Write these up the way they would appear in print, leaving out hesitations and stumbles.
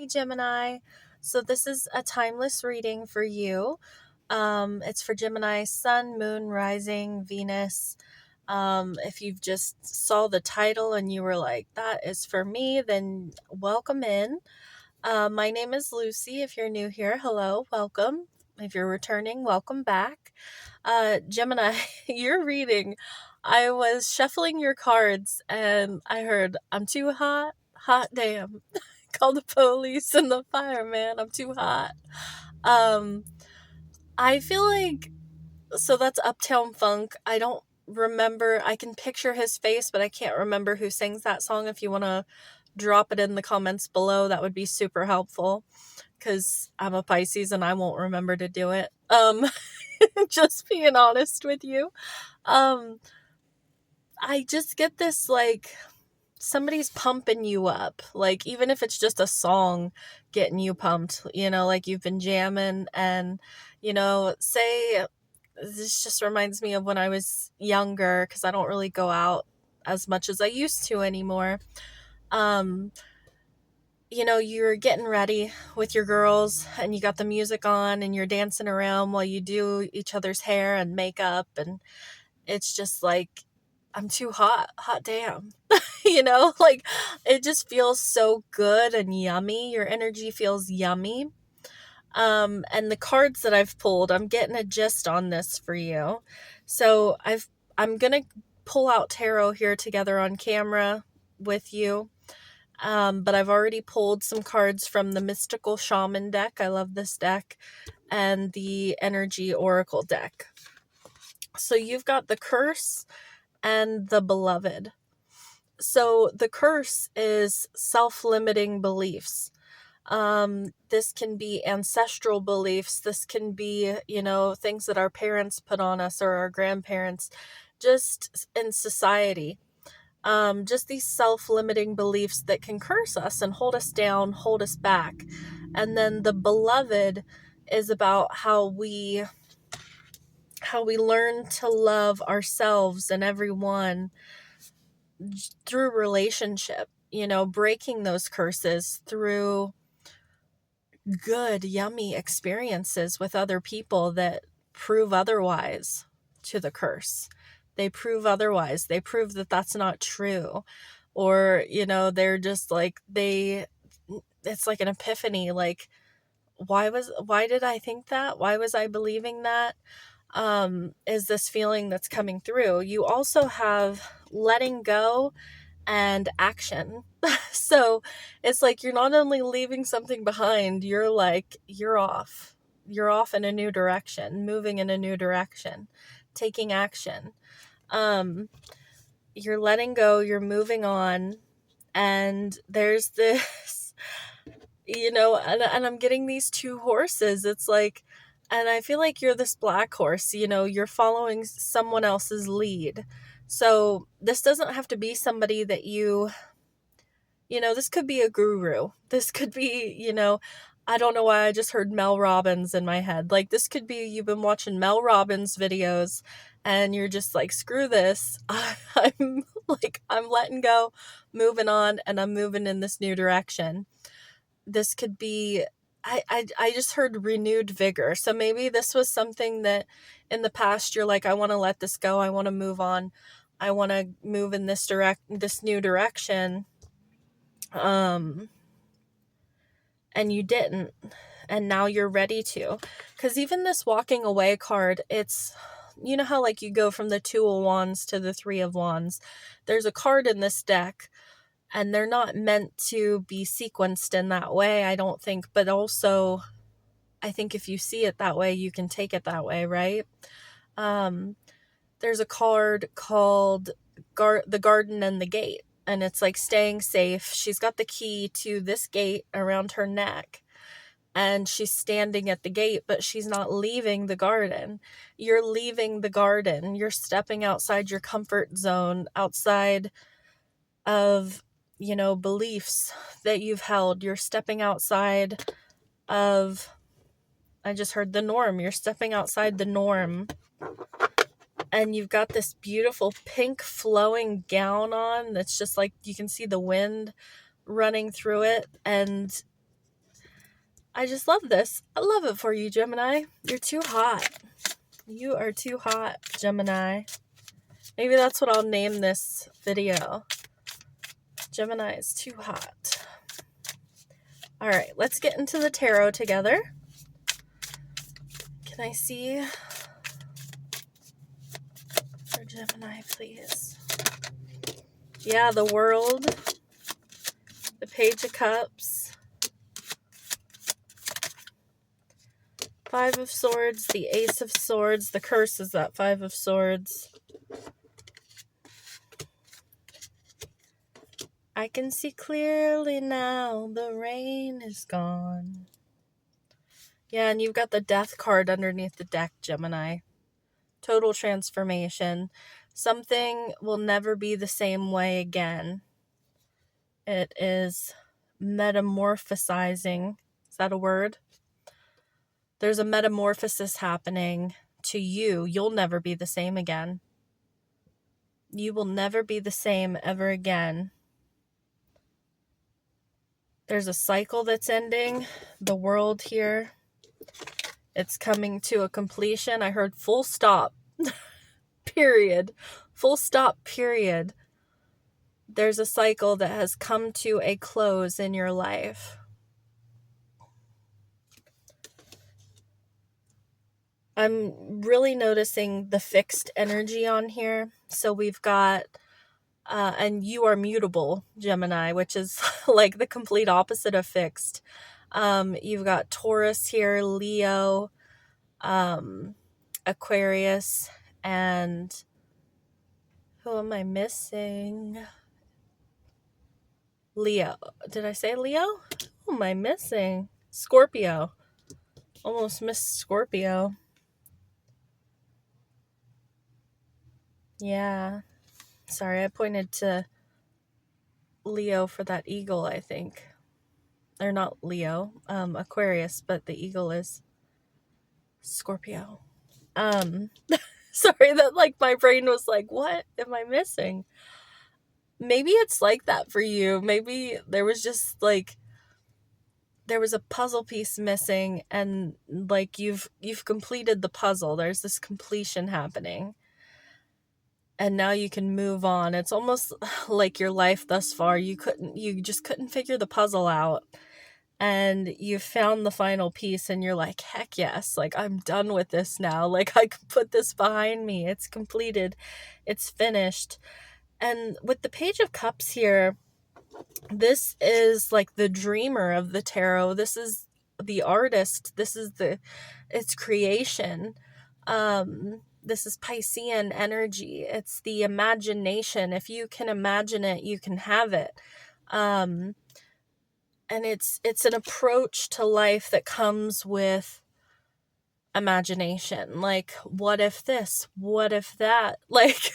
Hey Gemini. So this is a timeless reading for you. It's for Gemini, Sun, Moon, Rising, Venus. If you've just saw the title and you were like, that is for me, then welcome in. My name is Lucy. If you're new here, hello, welcome. If you're returning, welcome back. Gemini, you're reading. I was shuffling your cards and I heard, I'm too hot, hot damn. Call the police and the fireman. I'm too hot. Um, I feel like so that's Uptown Funk. I don't remember. I can picture his face, but I can't remember who sings that song. If you want to drop it in the comments below, that would be super helpful because I'm a Pisces and I won't remember to do it. Just being honest with you. Um, I just get this like somebody's pumping you up, like even if it's just a song getting you pumped, like you've been jamming and say this just reminds me of when I was younger because I don't really go out as much as I used to anymore. um you're getting ready with your girls and you got the music on and you're dancing around while you do each other's hair and makeup, and it's just like, I'm too hot, hot damn. Like it just feels so good and yummy. Your energy feels yummy. And the cards that I've pulled, I'm getting a gist on this for you. So I'm gonna pull out tarot here together on camera with you. But I've already pulled some cards from the Mystical Shaman deck. I love this deck, and the Energy Oracle deck. So you've got the Curse and the Beloved. So the curse is self-limiting beliefs. This can be ancestral beliefs. This can be, things that our parents put on us or our grandparents, just in society. Just these self-limiting beliefs that can curse us and hold us down, hold us back. And then the Beloved is about how we learn to love ourselves and everyone through relationship, breaking those curses through good, yummy experiences with other people that prove otherwise to the curse. They prove otherwise. They prove that that's not true. Or, they're just like, it's like an epiphany. Like, why did I think that? Why was I believing that? Is this feeling that's coming through. You also have letting go and action. So it's like you're not only leaving something behind, you're off. You're off in a new direction, moving in a new direction, taking action. You're letting go, you're moving on, and there's this, and I'm getting these two horses. It's like, and I feel like you're this black horse, you're following someone else's lead. So this doesn't have to be somebody that this could be a guru. This could be, I don't know why I just heard Mel Robbins in my head. Like, this could be you've been watching Mel Robbins videos and you're just like, screw this. I'm I'm letting go, moving on, and I'm moving in this new direction. This could be, I just heard renewed vigor. So maybe this was something that in the past you're like, I want to let this go. I want to move on. I want to move in this new direction. And you didn't, and now you're ready to, because even this walking away card, it's, how like you go from the 2 of Wands to the 3 of Wands. There's a card in this deck and they're not meant to be sequenced in that way, I don't think, but also I think if you see it that way, you can take it that way, right? There's a card called the Garden and the Gate, and it's like staying safe. She's got the key to this gate around her neck, and she's standing at the gate, but she's not leaving the garden. You're leaving the garden. You're stepping outside your comfort zone, outside of, beliefs that you've held. You're stepping outside of, I just heard the norm. You're stepping outside the norm. And you've got this beautiful pink flowing gown on that's just like, you can see the wind running through it. And I just love this. I love it for you, Gemini. You're too hot. You are too hot, Gemini. Maybe that's what I'll name this video. Gemini is too hot. All right, let's get into the tarot together. Can I see for Gemini, please? Yeah, the World, the Page of Cups, Five of Swords, the Ace of Swords. The curse is that Five of Swords. I can see clearly now, the rain is gone. Yeah, and you've got the Death card underneath the deck, Gemini. Total transformation. Something will never be the same way again. It is metamorphosizing. Is that a word? There's a metamorphosis happening to you. You'll never be the same again. You will never be the same ever again. There's a cycle that's ending. The World here. It's coming to a completion. I heard full stop. Period. Full stop, period. There's a cycle that has come to a close in your life. I'm really noticing the fixed energy on here. So we've got, and you are mutable, Gemini, which is like the complete opposite of fixed. You've got Taurus here, Leo, Aquarius, and who am I missing? Leo. Did I say Leo? Who am I missing? Scorpio. Almost missed Scorpio. Yeah. Sorry, I pointed to Leo for that eagle, I think. Or not Leo, Aquarius, but the eagle is Scorpio. Sorry that like my brain was like, what am I missing? Maybe it's like that for you. Maybe there was just like there was a puzzle piece missing and like you've completed the puzzle. There's this completion happening. And now you can move on. It's almost like your life thus far. You just couldn't figure the puzzle out. And you found the final piece and you're like, heck yes, like I'm done with this now. Like I can put this behind me. It's completed. It's finished. And with the Page of Cups here, this is like the dreamer of the tarot. This is the artist. This is it's creation. This is Piscean energy. It's the imagination. If you can imagine it, you can have it. And it's an approach to life that comes with imagination. Like, what if this? What if that? Like,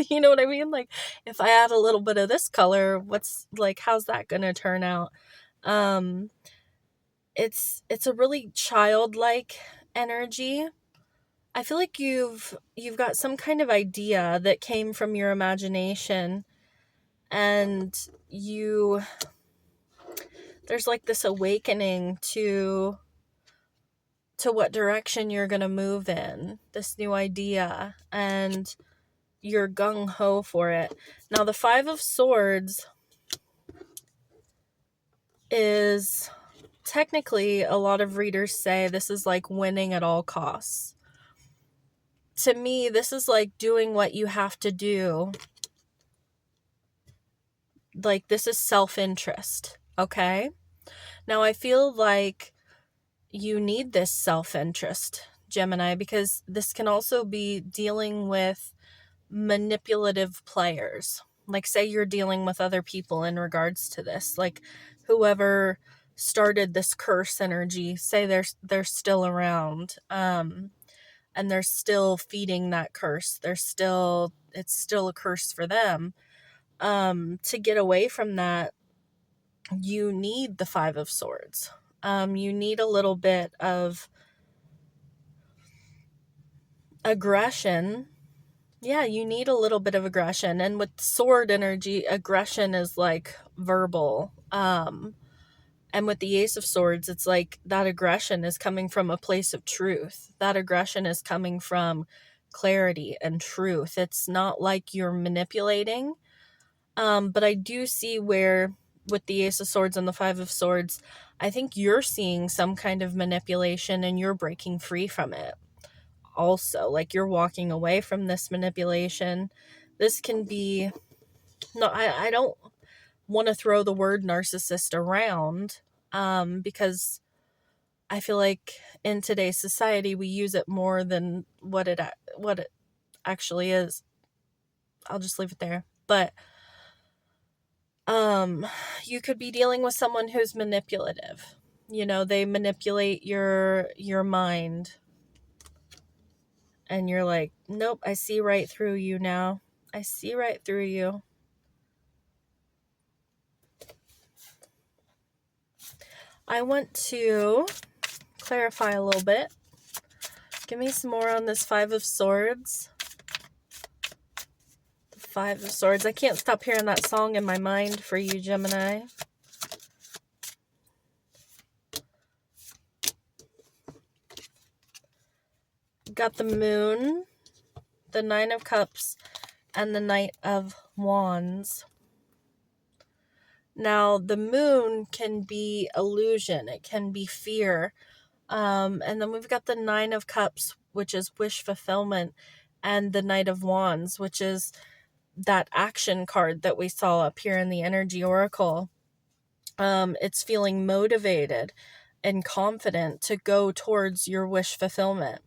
you know what I mean? Like, if I add a little bit of this color, how's that gonna turn out? It's a really childlike energy. I feel like you've got some kind of idea that came from your imagination, and there's like this awakening to what direction you're going to move in, this new idea, and you're gung-ho for it. Now, the Five of Swords is technically, a lot of readers say this is like winning at all costs. To me, this is like doing what you have to do. Like, this is self-interest, okay? Now, I feel like you need this self-interest, Gemini, because this can also be dealing with manipulative players. Like, say you're dealing with other people in regards to this. Like, whoever started this curse energy, say they're still around, and they're still feeding that curse. It's still a curse for them. To get away from that, you need the Five of Swords. You need a little bit of aggression. Yeah, you need a little bit of aggression. And with sword energy, aggression is like verbal. And with the Ace of Swords, it's like that aggression is coming from a place of truth. That aggression is coming from clarity and truth. It's not like you're manipulating. But I do see where with the Ace of Swords and the Five of Swords, I think you're seeing some kind of manipulation and you're breaking free from it. Also, like you're walking away from this manipulation. This can be, no, I don't want to throw the word narcissist around, because I feel like in today's society we use it more than what it actually is. I'll just leave it there. But you could be dealing with someone who's manipulative. They manipulate your mind, and you're like, nope, I see right through you now. I see right through you. I want to clarify a little bit. Give me some more on this Five of Swords. The Five of Swords. I can't stop hearing that song in my mind for you, Gemini. Got the Moon, the Nine of Cups, and the Knight of Wands. Now, the Moon can be illusion. It can be fear. And then we've got the Nine of Cups, which is wish fulfillment, and the Knight of Wands, which is that action card that we saw up here in the Energy Oracle. It's feeling motivated and confident to go towards your wish fulfillment.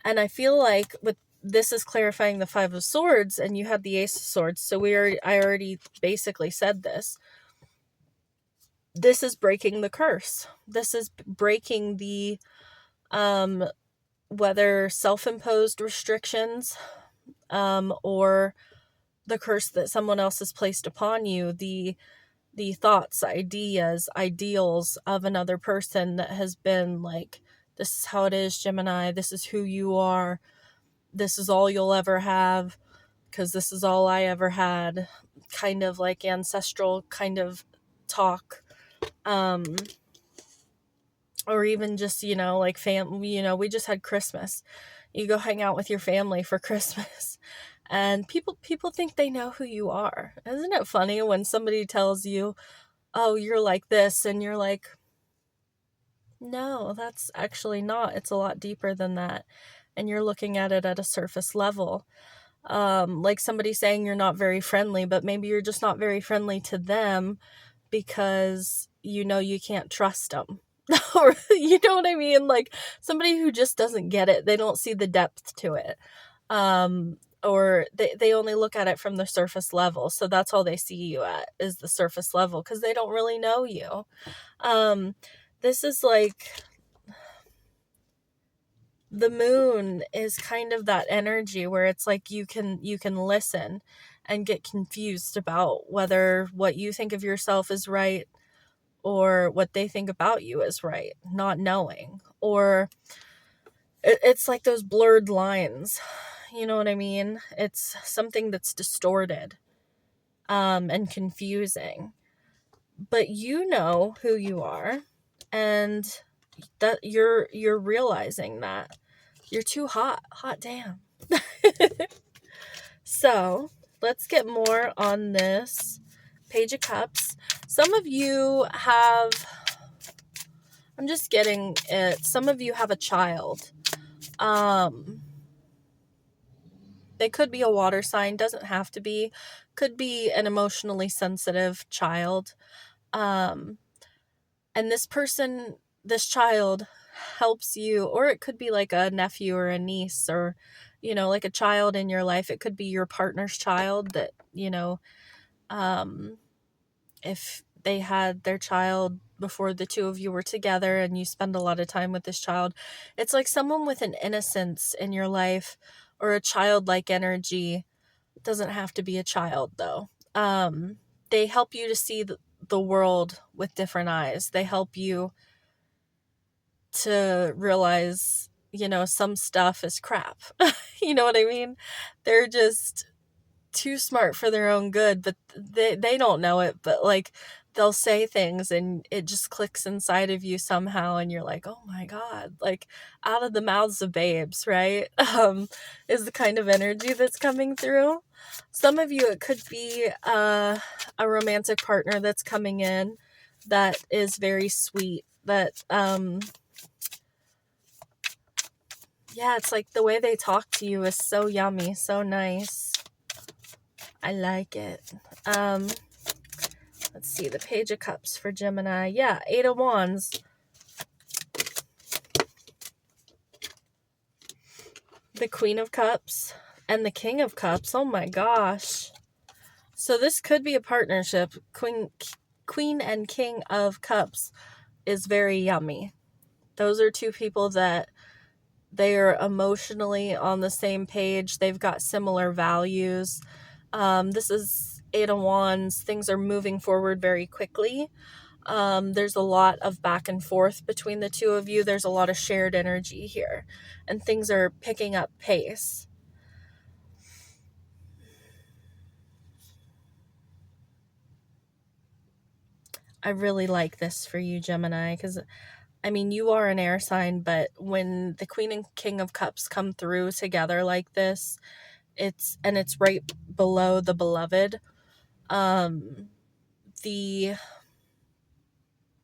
And I feel like with this is clarifying the Five of Swords, and you had the Ace of Swords, so I already basically said this. This is breaking the curse. This is breaking the whether self-imposed restrictions, or the curse that someone else has placed upon you, the thoughts, ideas, ideals of another person that has been like, this is how it is, Gemini, this is who you are, this is all you'll ever have, because this is all I ever had, kind of like ancestral kind of talk, or even just, like family, we just had Christmas. You go hang out with your family for Christmas, and people think they know who you are. Isn't it funny when somebody tells you, oh, you're like this, and you're like, no, that's actually not. It's a lot deeper than that. And you're looking at it at a surface level. Like somebody saying you're not very friendly, but maybe you're just not very friendly to them because you can't trust them. Or you know what I mean? Like somebody who just doesn't get it. They don't see the depth to it. Or they only look at it from the surface level. So that's all they see you at is the surface level because they don't really know you. This is like the Moon is kind of that energy where it's like you can listen and get confused about whether what you think of yourself is right or what they think about you is right, not knowing. Or it's like those blurred lines. You know what I mean? It's something that's distorted, and confusing. But you know who you are, and that you're realizing that. You're too hot. Hot damn. So, let's get more on this Page of Cups. Some of you have, I'm just getting it, some of you have a child. They could be a water sign, doesn't have to be. Could be an emotionally sensitive child. And this child helps you, or it could be like a nephew or a niece, or, like a child in your life. It could be your partner's child that, if they had their child before the two of you were together and you spend a lot of time with this child, it's like someone with an innocence in your life or a childlike energy. It doesn't have to be a child though. They help you to see the world with different eyes. They help you to realize, some stuff is crap. You know what I mean? They're just too smart for their own good, but they don't know it, but like they'll say things and it just clicks inside of you somehow, and you're like, oh my God, like out of the mouths of babes, right? Is the kind of energy that's coming through. Some of you, it could be a romantic partner that's coming in that is very sweet, that yeah, it's like the way they talk to you is so yummy, so nice. I like it. Let's see, the Page of Cups for Gemini. Yeah, Eight of Wands. The Queen of Cups and the King of Cups. Oh my gosh. So this could be a partnership. Queen and King of Cups is very yummy. Those are two people that they are emotionally on the same page. They've got similar values. This is Eight of Wands. Things are moving forward very quickly. There's a lot of back and forth between the two of you. There's a lot of shared energy here, and things are picking up pace. I really like this for you, Gemini, because, I mean, you are an air sign, but when the Queen and King of Cups come through together like this, it's right below the Beloved.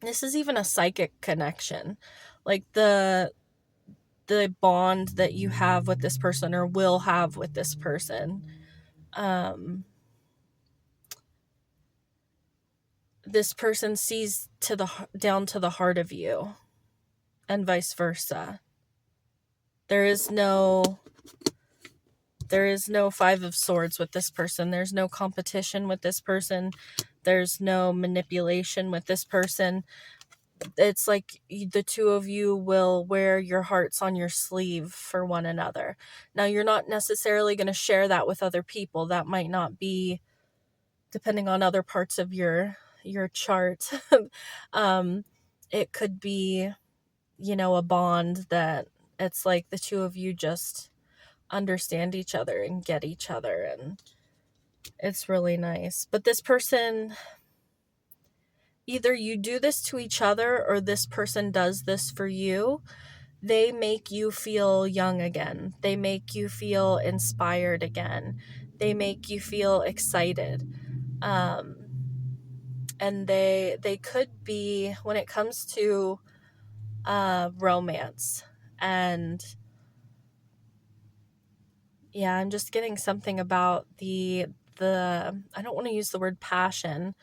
This is even a psychic connection. Like the bond that you have with this person or will have with this person. This person sees down to the heart of you, and vice versa. There is no Five of Swords with this person. There's no competition with this person. There's no manipulation with this person. It's like the two of you will wear your hearts on your sleeve for one another. Now, you're not necessarily going to share that with other people. That might not be, depending on other parts of your chart. It could be, a bond that it's like the two of you just understand each other and get each other, and it's really nice. But this person, either you do this to each other or this person does this for you. They make you feel young again. They make you feel inspired again. They make you feel excited. And they could be, when it comes to romance, and yeah, I'm just getting something about the I don't want to use the word passion,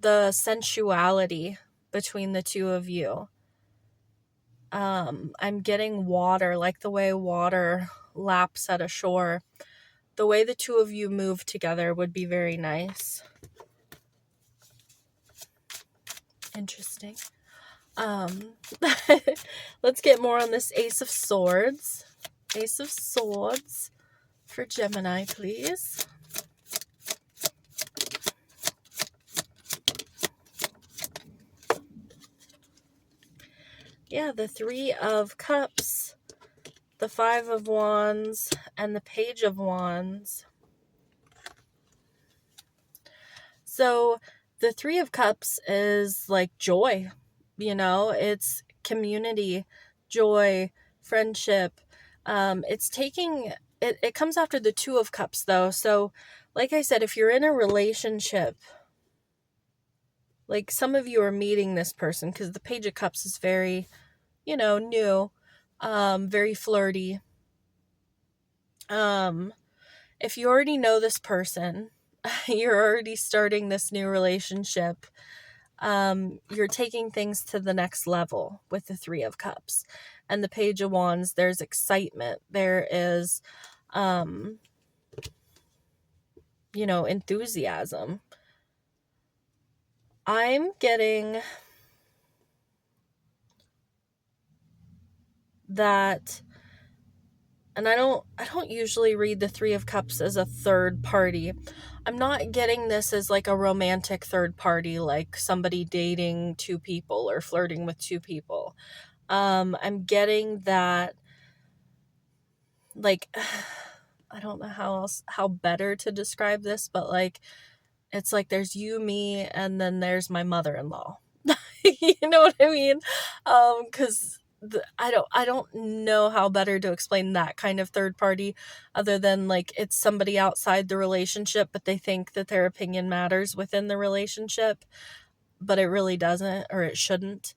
the sensuality between the two of you. I'm getting water, like the way water laps at a shore. The way the two of you move together would be very nice. Interesting. Let's get more on this Ace of Swords. Ace of Swords for Gemini, please. Yeah, the Three of Cups, the Five of Wands, and the Page of Wands. So the Three of Cups is like joy, it's community, joy, friendship. It's taking, it comes after the Two of Cups though. So like I said, if you're in a relationship, like some of you are meeting this person, because the Page of Cups is very, new, very flirty. If you already know this person, you're already starting this new relationship. You're taking things to the next level with the Three of Cups. And the Page of Wands, there's excitement. There is, enthusiasm. I'm getting that, and I don't usually read the Three of Cups as a third party. I'm not getting this as like a romantic third party, like somebody dating two people or flirting with two people. I'm getting that, like, I don't know how better to describe this, but like, It's like there's you, me, and then there's my mother-in-law. You know what I mean? Because I don't know how better to explain that kind of third party other than like it's somebody outside the relationship, but they think that their opinion matters within the relationship, but it really doesn't, or it shouldn't.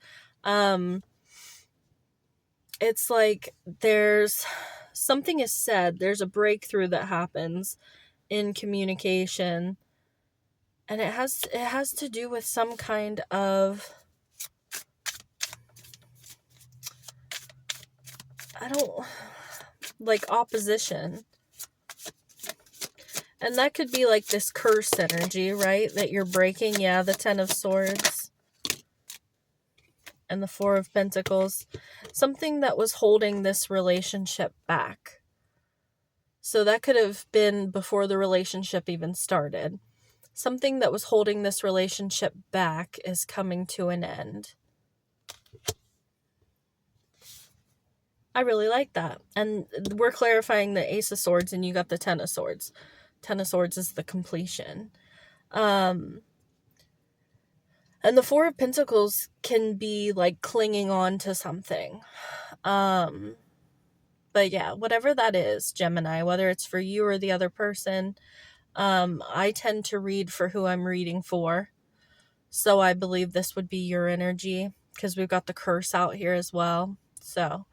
It's like there's something is said, there's a breakthrough that happens in communication, and it has to do with some kind of, I don't, like opposition. And that could be like this curse energy, right? That you're breaking. Yeah, the 10 of Swords and the 4 of Pentacles. Something that was holding this relationship back. So that could have been before the relationship even started. Something that was holding this relationship back is coming to an end. I really like that. And we're clarifying the Ace of Swords and you got the 10 of Swords. 10 of Swords is the completion. And the 4 of Pentacles can be like clinging on to something. But yeah, whatever that is, Gemini, whether it's for you or the other person, I tend to read for who I'm reading for. So I believe this would be your energy because we've got the curse out here as well. So,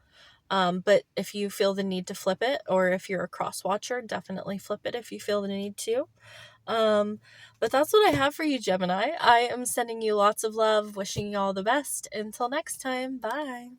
but if you feel the need to flip it, or if you're a cross watcher, definitely flip it if you feel the need to. But that's what I have for you, Gemini. I am sending you lots of love, wishing you all the best. Until next time, bye.